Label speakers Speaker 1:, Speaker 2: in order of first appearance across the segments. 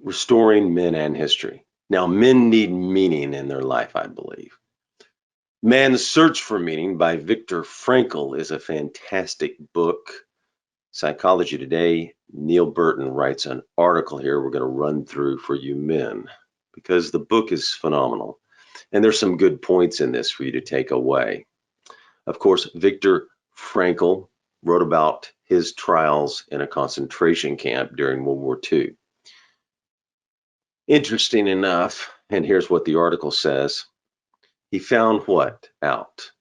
Speaker 1: Restoring Men and History. Now, men need meaning in their life, I believe. Man's Search for Meaning by Viktor Frankl is a fantastic book. Psychology Today, Neil Burton writes an article here we're going to run through for you men because the book is phenomenal. And there's some good points in this for you to take away. Of course, Viktor Frankl wrote about his trials in a concentration camp during World War II. Interesting enough, and here's what the article says, he found what out?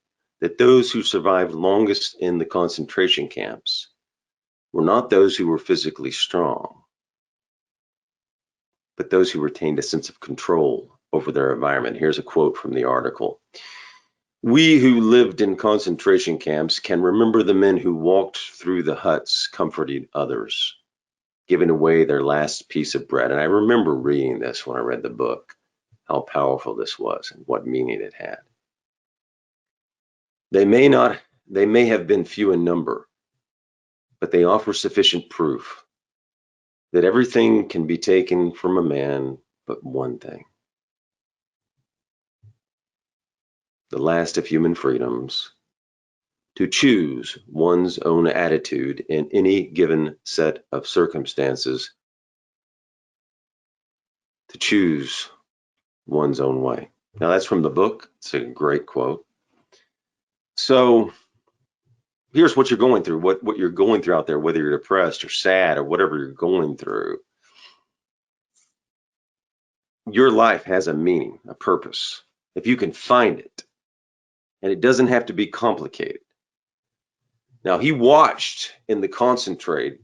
Speaker 1: That those who survived longest in the concentration camps were not those who were physically strong, but those who retained a sense of control over their environment. Here's a quote from the article. We who lived in concentration camps can remember the men who walked through the huts comforting others, giving away their last piece of bread. And I remember reading this when I read the book, how powerful this was and what meaning it had. They may have been few in number, but they offer sufficient proof that everything can be taken from a man but one thing. The last of human freedoms, to choose one's own attitude in any given set of circumstances, to choose one's own way. Now that's from the book. It's a great quote. So here's what you're going through, what you're going through out there, whether you're depressed or sad or whatever you're going through. Your life has a meaning, a purpose, if you can find it. And it doesn't have to be complicated. Now, he watched in the concentration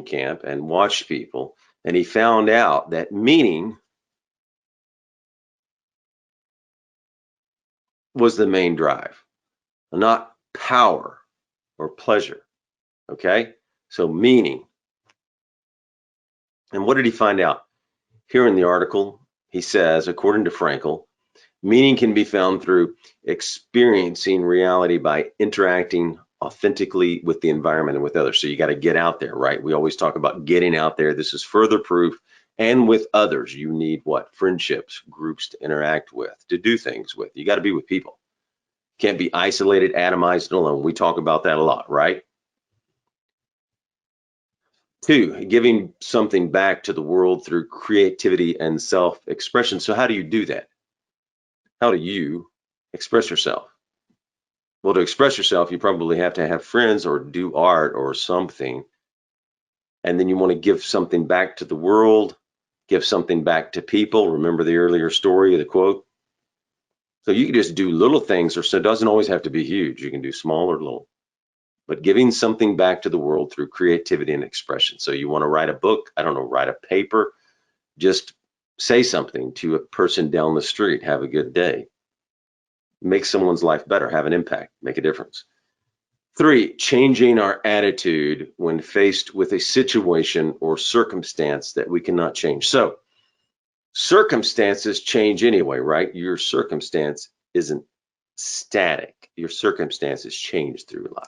Speaker 1: camp and watched people, and he found out that meaning was the main drive, not power or pleasure. Okay? So meaning. And what did he find out? Here in the article, he says, according to Frankl, meaning can be found through experiencing reality by interacting authentically with the environment and with others. So you got to get out there, right? We always talk about getting out there. This is further proof. And with others, you need what? Friendships, groups to interact with, to do things with. You got to be with people. Can't be isolated, atomized, and alone. We talk about that a lot, right? 2, giving something back to the world through creativity and self-expression. So how do you do that? How do you express yourself? Well, to express yourself, you probably have to have friends or do art or something. And then you want to give something back to the world, give something back to people. Remember the earlier story, the quote? So you can just do little things, or so it doesn't always have to be huge. You can do small or little. But giving something back to the world through creativity and expression. So you want to write a book, I don't know, write a paper, just say something to a person down the street, have a good day. Make someone's life better, have an impact, make a difference. 3, changing our attitude when faced with a situation or circumstance that we cannot change. So circumstances change anyway, right? Your circumstance isn't static. Your circumstances change through life.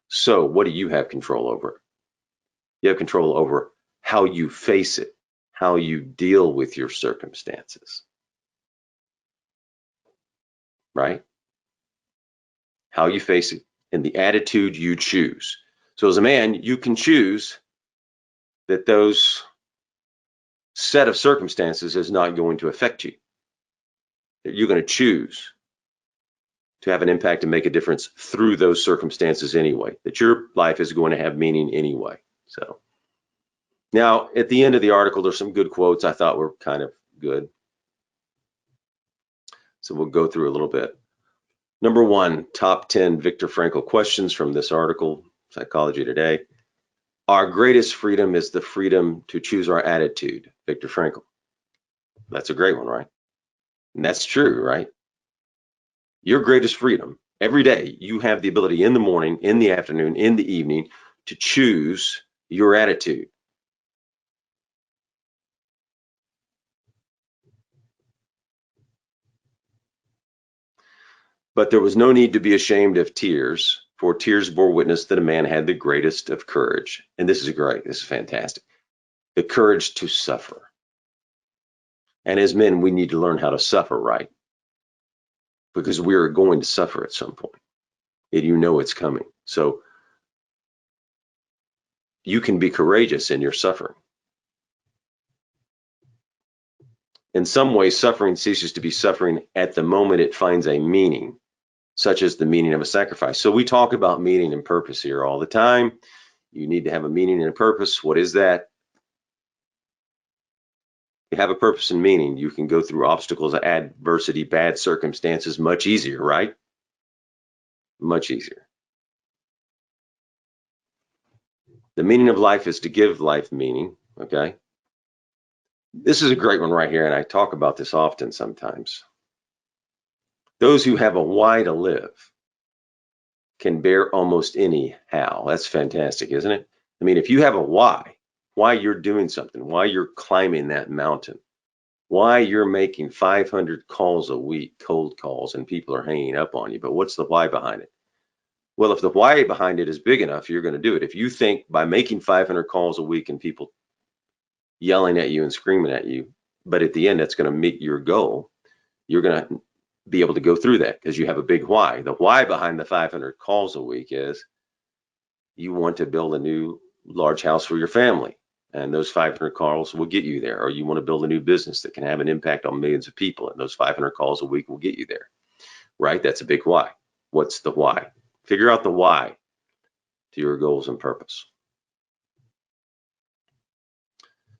Speaker 1: So what do you have control over? You have control over how you face it, how you deal with your circumstances, right? How you face it and the attitude you choose. So as a man, you can choose that those set of circumstances is not going to affect you. That you're going to choose to have an impact and make a difference through those circumstances anyway, that your life is going to have meaning anyway. So now at the end of the article, there's some good quotes I thought were kind of good. So we'll go through a little bit. Number 1, top 10 Viktor Frankl questions from this article, Psychology Today. Our greatest freedom is the freedom to choose our attitude, Viktor Frankl. That's a great one, right? And that's true, right? Your greatest freedom, every day, you have the ability in the morning, in the afternoon, in the evening to choose your attitude. But there was no need to be ashamed of tears, for tears bore witness that a man had the greatest of courage. And this is great. This is fantastic. The courage to suffer. And as men, we need to learn how to suffer right, because we are going to suffer at some point, and you know it's coming. So you can be courageous in your suffering. In some ways, suffering ceases to be suffering at the moment it finds a meaning, such as the meaning of a sacrifice. So we talk about meaning and purpose here all the time. You need to have a meaning and a purpose. What is that? You have a purpose and meaning. You can go through obstacles, adversity, bad circumstances much easier, right? Much easier. The meaning of life is to give life meaning, okay? This is a great one right here, and I talk about this often sometimes. Those who have a why to live can bear almost any how. That's fantastic, isn't it? I mean, if you have a why you're doing something, why you're climbing that mountain, why you're making 500 calls a week, cold calls, and people are hanging up on you, but what's the why behind it? Well, if the why behind it is big enough, you're going to do it. If you think by making 500 calls a week and people yelling at you and screaming at you, but at the end that's going to meet your goal, you're going to be able to go through that because you have a big why. The why behind the 500 calls a week is you want to build a new large house for your family, and those 500 calls will get you there. Or you want to build a new business that can have an impact on millions of people, and those 500 calls a week will get you there, right? That's a big why. What's the why? Figure out the why to your goals and purpose.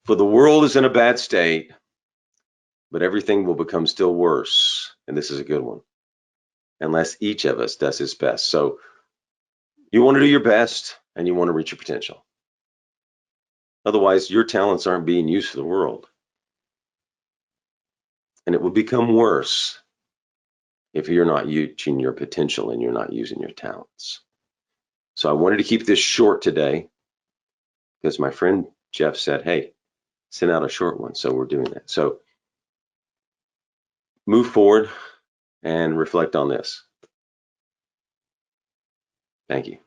Speaker 1: For the world is in a bad state, but everything will become still worse. And this is a good one, unless each of us does his best. So you want to do your best and you want to reach your potential. Otherwise, your talents aren't being used for the world. And it will become worse if you're not using your potential and you're not using your talents. So I wanted to keep this short today because my friend Jeff said, hey, send out a short one. So we're doing that. So move forward and reflect on this. Thank you.